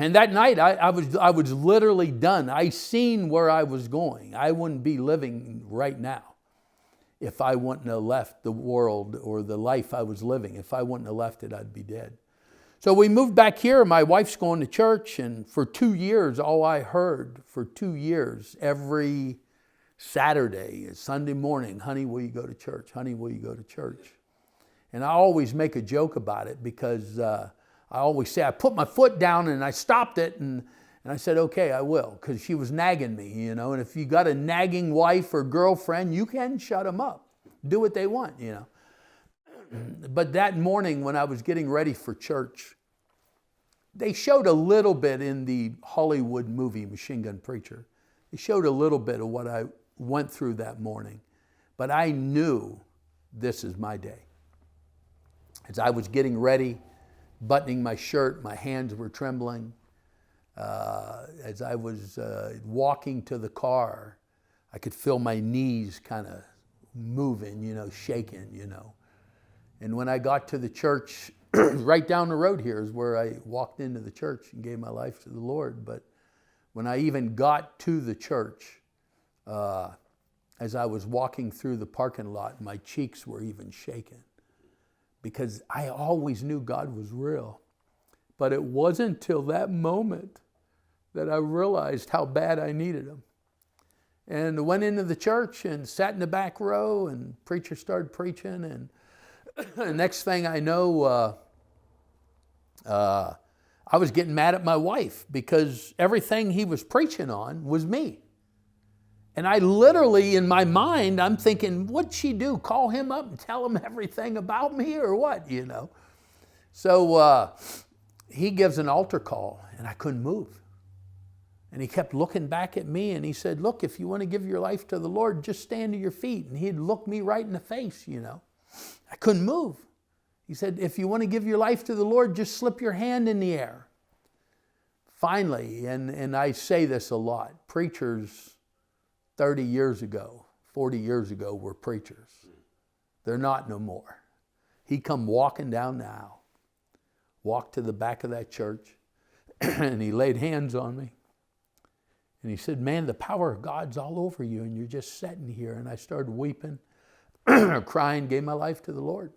And that night, I was literally done. I seen where I was going. I wouldn't be living right now if I wouldn't have left the world or the life I was living. If I wouldn't have left it, I'd be dead. So we moved back here. My wife's going to church, and for 2 years, all I heard for 2 years, every Saturday, Sunday morning, honey, will you go to church? Honey, will you go to church? And I always make a joke about it because I always say, I put my foot down and I stopped it and I said, okay, I will, because she was nagging me, you know. And if you got a nagging wife or girlfriend, you can shut them up. Do what they want, you know. But that morning when I was getting ready for church, they showed a little bit in the Hollywood movie Machine Gun Preacher. They showed a little bit of what I went through that morning. But I knew this is my day. As I was getting ready, buttoning my shirt, my hands were trembling. As I was walking to the car, I could feel my knees kind of moving, you know, shaking, you know. And when I got to the church, right down the road here is where I walked into the church and gave my life to the Lord. But when I even got to the church, as I was walking through the parking lot, my cheeks were even shaking, because I always knew God was real. But it wasn't till that moment that I realized how bad I needed Him. And I went into the church and sat in the back row, and preacher started preaching, and the next thing I know, I was getting mad at my wife because everything he was preaching on was me. And I literally, in my mind, I'm thinking, what'd she do? Call him up and tell him everything about me or what, you know? So he gives an altar call, and I couldn't move. And he kept looking back at me, and he said, look, if you want to give your life to the Lord, just stand to your feet. And he'd look me right in the face, you know. I couldn't move. He said, if you want to give your life to the Lord, just slip your hand in the air. Finally, and I say this a lot, preachers 30 years ago, 40 years ago were preachers. They're not no more. He come walking down the aisle, walked to the back of that church, and he laid hands on me. And he said, man, the power of God's all over you, and you're just sitting here. And I started weeping, crying, gave my life to the Lord.